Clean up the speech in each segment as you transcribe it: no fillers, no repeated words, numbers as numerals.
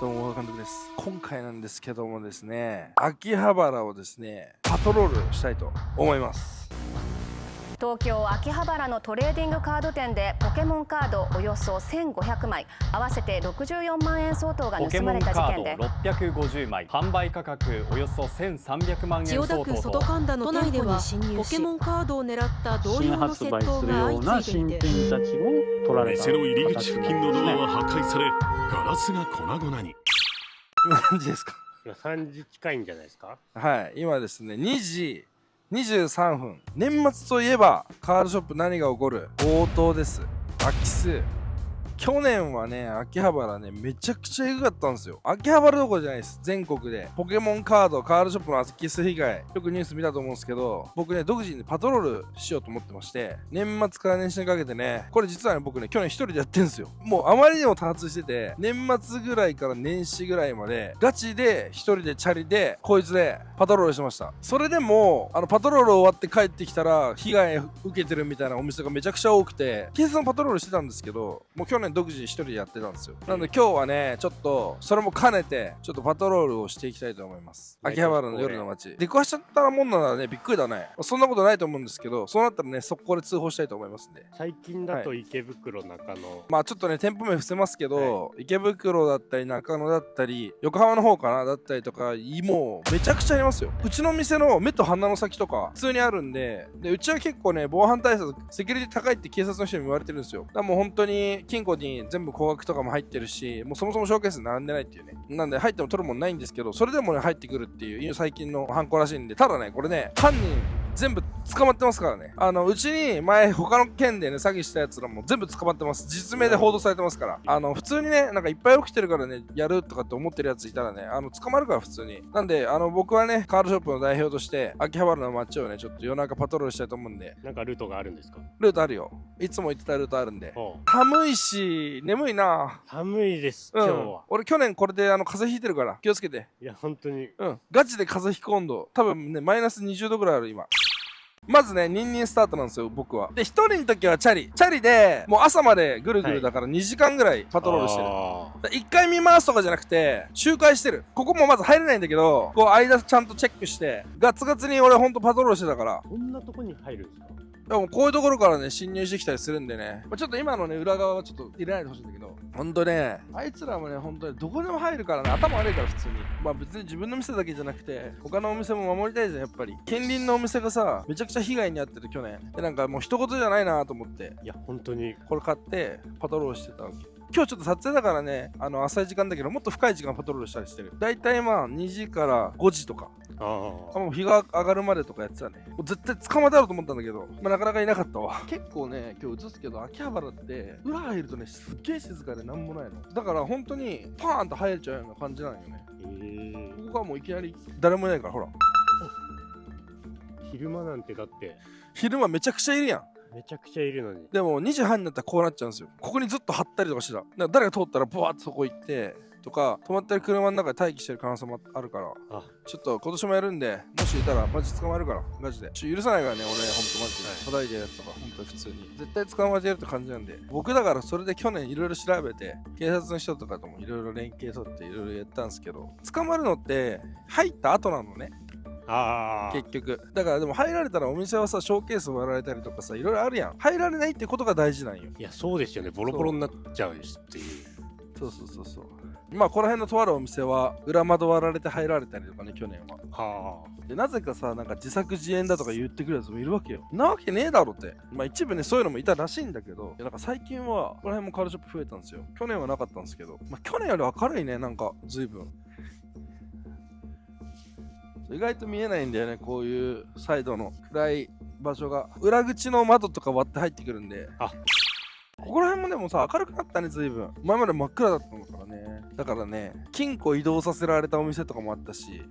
どうも、小田監督です。今回なんですけどもですね、秋葉原をですね、パトロールしたいと思います。東京秋葉原のトレーディングカード店でポケモンカードおよそ1500枚合わせて64万円相当が盗まれた事件で、ポケモンカード650枚、販売価格およそ1300万円千代田区外神田の店舗に侵入し、ポケモンカードを狙った同様の窃盗が相次いでいて、店の入り口付近のドアは破壊され、ガラスが粉々に。今何時ですか？今3時近いんじゃないですか。はい、今ですね、2時23分。年末といえば、カードショップ何が起こる？強盗です。空き巣。去年はね、秋葉原ね、めちゃくちゃエグかったんですよ。秋葉原どころじゃないです。全国で。ポケモンカード、カードショップの空き巣被害、よくニュース見たと思うんですけど、僕ね、独自にパトロールしようと思ってまして、年末から年始にかけてね、これ実はね、僕ね、去年一人でやってんですよ。もうあまりにも多発してて、年末ぐらいから年始ぐらいまで、ガチで一人でチャリで、こいつでパトロールしてました。それでも、パトロール終わって帰ってきたら、被害受けてるみたいなお店がめちゃくちゃ多くて、警察のパトロールしてたんですけど、もう去年独自に一人でやってたんですよ。なので今日はね、ちょっとそれも兼ねてちょっとパトロールをしていきたいと思います。秋葉原の夜の街出くわしちゃったもんならね、びっくりだね。そんなことないと思うんですけど、そうなったらね、速攻で通報したいと思いますんで。最近だと池袋中野、まあちょっとね、店舗名伏せますけど、池袋だったり中野だったり横浜の方かなだったりとか、もうめちゃくちゃありますよ。うちの店の目と鼻の先とか普通にあるんで、うちは結構ね、防犯対策セキュリティ高いって警察の人にも言われてるんですよ。だからもう本当に金庫に全部高額とかも入ってるし、もうそもそもショーケースに並んでないっていうね。なんで入っても取るもんないんですけど、それでもね入ってくるっていう最近の犯行らしいんで、ただね、これね、犯人全部捕まってますからね。うちに前他の県でね詐欺したやつらも全部捕まってます。実名で報道されてますから。普通にね、なんかいっぱい起きてるからね、やるとかって思ってるやついたらね、捕まるから普通に。なんで、僕はね、カードショップの代表として秋葉原の街をね、ちょっと夜中パトロールしたいと思うんで。なんかルートがあるんですか？ルートあるよ。いつも行ってたルートあるんで。おう、寒いし眠いな。寒いです今日は。俺去年これで風邪ひいてるから気をつけて。いや本当に。ガチで風邪ひく温度多分ねマイナス20度ぐらいある今。まずね、ニンニンスタートなんですよ、僕は。で、一人の時はチャリで、もう朝までぐるぐるだから2時間ぐらいパトロールしてる。一回見回すとかじゃなくて、周回してる。ここもまず入れないんだけど、こう間ちゃんとチェックして、ガツガツに俺ほんとパトロールしてたから。こんなとこに入るんですか？でもこういうところからね、侵入してきたりするんでね、ちょっと今のね、裏側はちょっと入れないでほしいんだけど、ほんとね、あいつらもね、ほんとにどこでも入るからね、頭悪いから普通に。まあ別に自分の店だけじゃなくて、他のお店も守りたいじゃん、やっぱり。近隣のお店がさ、めちゃくちゃ被害に遭ってる去年。で、なんかもう一言じゃないなと思って、いや本当にこれ買ってパトロールしてたわけ。今日ちょっと撮影だからね、浅い時間だけど、もっと深い時間パトロールしたりしてる。だいたいまあ2時から5時とか。もう日が上がるまでとかやってたね。もう絶対捕まえたろうと思ったんだけど、なかなかいなかったわ。結構ね、今日映すけど、秋葉原って裏入るとね、すっげえ静かでなんもないの。だから本当にパーンと入れちゃうような感じなんよね。ここがもういきなり誰もいないから、ほら。昼間なんてだって昼間めちゃくちゃいるやん。めちゃくちゃいるのに。でも2時半になったらこうなっちゃうんですよ。ここにずっと張ったりとかしてた。だから誰が通ったらブワーッとそこ行ってとか、止まってる車の中で待機してる可能性もあるから、ちょっと今年もやるんで、もしいたらマジ捕まえるから、マジで許さないからね、俺ほんとマジで叩いてるやつとか、ほんと普通に絶対捕まえてやるって感じなんで、僕だからそれで去年いろいろ調べて、警察の人とかともいろいろ連携取っていろいろやったんですけど、捕まるのって入った後なのね、結局。だからでも入られたらお店はさ、ショーケース割られたりとかさ、いろいろあるやん。入られないってことが大事なんよ。いやそうですよね、ボロボロになっちゃうしっていう。そうまあこの辺のとあるお店は裏窓割られて入られたりとかね、去年は。でなぜかさ、なんか自作自演だとか言ってくるやつもいるわけよ。なわけねえだろって。まあ一部ね、そういうのもいたらしいんだけど、なんか最近はこの辺もカードショップ増えたんですよ。去年はなかったんですけど、まあ去年より明るいね、なんか随分。意外と見えないんだよね、こういうサイドの暗い場所が。裏口の窓とか割って入ってくるんで。ここら辺もでもさ、明るくなったね、随分。前まで真っ暗だったのからね。だからね、金庫移動させられたお店とかもあったし。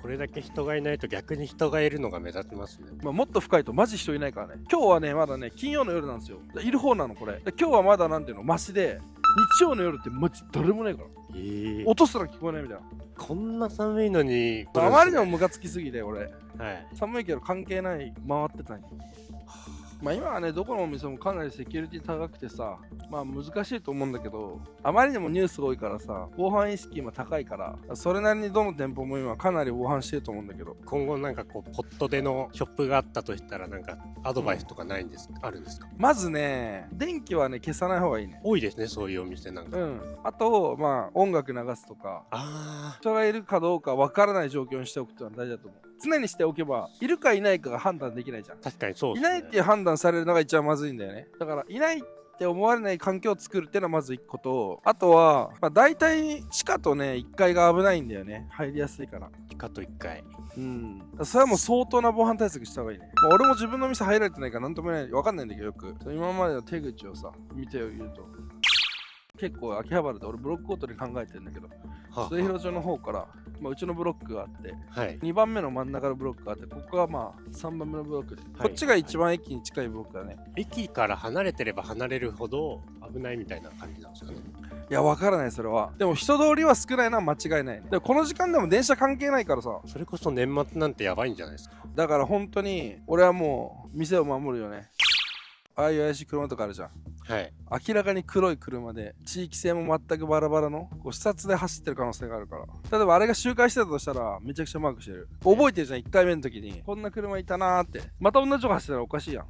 これだけ人がいないと逆に人がいるのが目立ちますね。まあもっと深いとマジ人いないからね。今日はね、まだね、金曜の夜なんですよ。いる方なの、これ。今日はまだなんていうの、マシで、日曜の夜ってマジ誰もないから。音すら聞こえないみたいな。こんな寒いのに。あまりにもムカつきすぎて、俺。はい。寒いけど関係ない、回ってたんよ。まあ今はね、どこのお店もかなりセキュリティ高くてさ、まあ難しいと思うんだけど、あまりにもニュースが多いからさ、防犯意識今高いから、それなりにどの店舗も今かなり防犯してると思うんだけど、今後なんかこうポットでのショップがあったとしたらなんかアドバイスとかないんですか、あるんですか？まずね、電気はね、消さない方がいいね。多いですね、そういうお店なんか。あと、まあ音楽流すとか、人がいるかどうかわからない状況にしておくってのは大事だと思う。常にしておけば、いるかいないかが判断できないじゃん。確かにそうですね。いないっていう判断されるのが一番まずいんだよね。だからいないって思われない環境を作るっていうのはまず1個と、あとは、まあ、大体地下とね1階が危ないんだよね。入りやすいから。地下と1階。それはもう相当な防犯対策した方がいいね。まあ、俺も自分の店入られてないからなんともない分かんないんだけど、よく今までの手口をさ見て言うと、結構秋葉原で俺ブロックごとに考えてるんだけど、末広町の方から、まあ、うちのブロックがあって、2番目の真ん中のブロックがあって、ここがまあ3番目のブロックで、こっちが一番駅に近いブロックだね。駅から離れてれば離れるほど危ないみたいな感じなんですかね。いや、わからない、それは。でも人通りは少ないのは間違いないね。でもこの時間でも電車関係ないからさ。それこそ年末なんてやばいんじゃないですか。だから本当に俺はもう店を守るよね。ああいう怪しい車とかあるじゃん。明らかに黒い車で地域性も全くバラバラのこう視察で走ってる可能性があるから、例えばあれが周回してたとしたらめちゃくちゃマークしてる。覚えてるじゃん、1回目の時にこんな車いたなーって。また同じとこ走ってたらおかしいやん。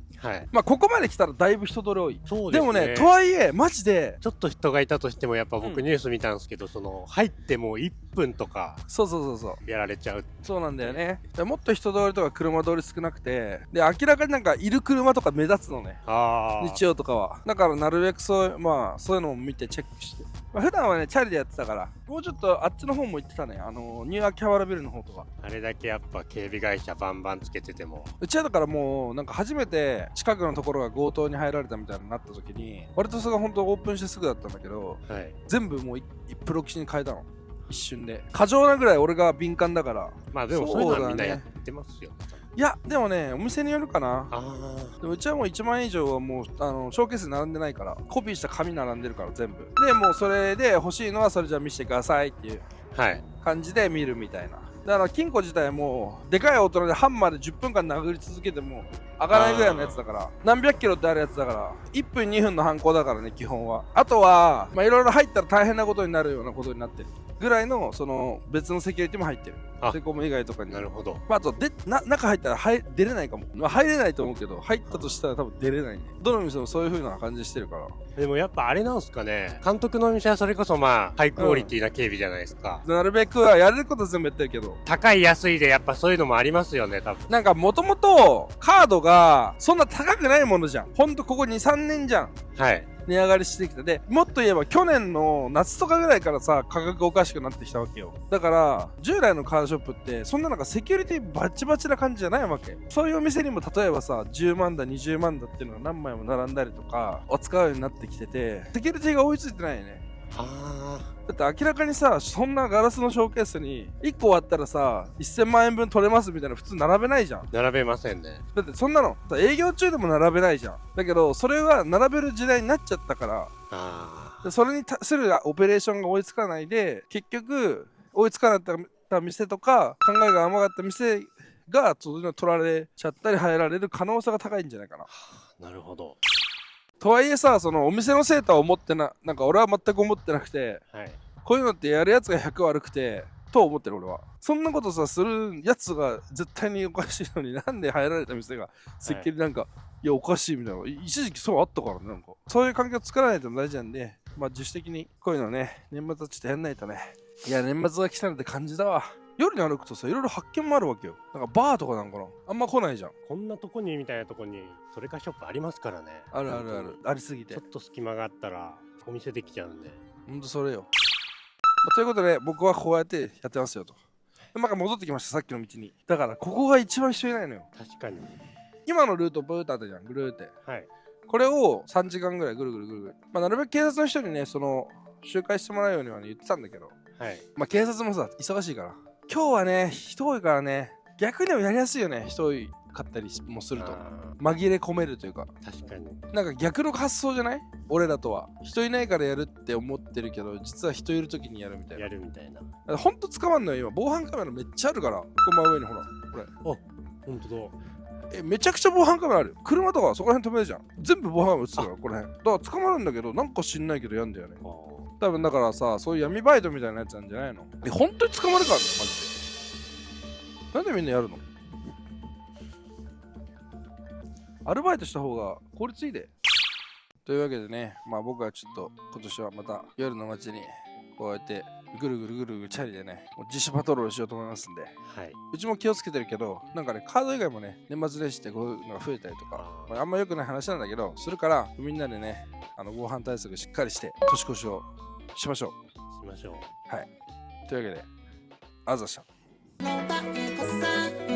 まあここまで来たらだいぶ人通り多い。そうですね。でもね、とはいえマジでちょっと人がいたとしてもやっぱ僕ニュース見たんですけど、その入ってもう1分とかそうやられちゃう。そうなんだよね。もっと人通りとか車通り少なくて、で明らかになんかいる車とか目立つのね、日曜とかは。だからなるべくそういうそういうのを見てチェックして、普段はねチャリでやってたから、もうちょっとあっちの方も行ってたね。ニュー秋葉原ビルの方とか。あれだけやっぱ警備会社バンバンつけてても、うちはだからもうなんか初めて近くのところが強盗に入られたみたいになった時に、割とそれが本当オープンしてすぐだったんだけど、全部もうプロ棋士に変えたの、一瞬で。過剰なぐらい俺が敏感だから。まあでもそういうのはみんなやってますよ。いやでもね、お店によるかな。でもうちはもう1万円以上はもうショーケースに並んでないから、コピーした紙並んでるから全部で、もうそれで欲しいのはそれじゃあ見せてくださいっていう感じで見るみたいな。だから金庫自体もでかい大人でハンマーで10分間殴り続けても開かないぐらいのやつだから、何百キロってあるやつだから、1分2分の犯行だからね、基本は。あとはまあいろいろ入ったら大変なことになるようなことになってるぐらいの、その別のセキュリティも入ってる。セコム以外とかに。なるほど。あと中入ったら出れないかも。まあ入れないと思うけど、入ったとしたら多分出れないね。どの店もそういう風な感じしてるから。でもやっぱあれなんすかね、監督のお店はそれこそまあハイクオリティな警備じゃないですか。なるべくはやれること全部やってるけど、高い安いでやっぱそういうのもありますよね、多分。なんかもともとカードがそんな高くないものじゃん。ほんとここ 2,3 年じゃん。値上がりしてきた。でもっと言えば去年の夏とかぐらいからさ、価格おかしくなってきたわけよ。だから従来のカードショップってそんななんかセキュリティバチバチな感じじゃないわけ。そういうお店にも例えばさ、10万だ20万だっていうのが何枚も並んだりとか扱うようになってきてて、セキュリティが追いついてないよね。だって明らかにさ、そんなガラスのショーケースに1個割ったらさ1000万円分取れますみたいな普通並べないじゃん。並べませんね。だってそんなの営業中でも並べないじゃん。だけどそれは並べる時代になっちゃったから、でそれに対するオペレーションが追いつかないで、結局追いつかなかった店とか考えが甘かった店がそういうの取られちゃったり入られる可能性が高いんじゃないかな。なるほど。とはいえさ、そのお店のセーターを思ってなんか俺は全く思ってなくて、こういうのってやるやつが100悪くてと思ってる俺は。そんなことさするやつが絶対におかしいのに、なんで入られた店が設計でなんか、いやおかしいみたいな、一時期そうあったからね。なんかそういう環境を作らないと大事なんで、まあ自主的にこういうのね、年末はちょっとやんないとね。いや年末が来たのって感じだわ。夜に歩くとさ、いろいろ発見もあるわけよ。なんかバーとかなんかな、あんま来ないじゃん。こんなとこにみたいなとこにそれかショップありますからね。あるあるある、ありすぎてちょっと隙間があったらお店できちゃうんで。ほんとそれよ。ということで僕はこうやってやってますよと。なんか戻ってきました、さっきの道に。だからここが一番人いないのよ。確かに。今のルートブーってあったじゃん、ぐるーって。これを3時間ぐらいぐるぐるぐるぐる。まあなるべく警察の人にね、その周回してもらうようには、ね、言ってたんだけど、まあ警察もさ忙しいから、今日はね人多いからね、逆にもやりやすいよね。人多かったりもすると紛れ込めるというか。確かに。なんか逆の発想じゃない？俺らとは人いないからやるって思ってるけど、実は人いる時にやるみたいな。やるみたいな。ほんと捕まんのよ今。防犯カメラめっちゃあるから。ここ真上にほらこれ。あ、ほんとだ。めちゃくちゃ防犯カメラある。車とかそこら辺止めるじゃん。全部防犯カメラ映ってるから、これ辺。だから捕まるんだけど、なんか知んないけどやんだよね。多分だからさ、そういう闇バイトみたいなやつなんじゃないの？本当に捕まるからね、マジで。なんでみんなやるの？アルバイトした方が効率いいで。というわけでね、まあ僕はちょっと今年はまた夜の街にこうやってぐるぐるぐるぐるチャリでね、もう自主パトロールしようと思いますんで、はい。うちも気をつけてるけど、なんかね、カード以外もね、年末年始ってこういうのが増えたりとか、まあ、あんま良くない話なんだけど、するからみんなでね、防犯対策しっかりして年越しをしましょう。しましょう。はい。というわけで、あざした。ロバエコさん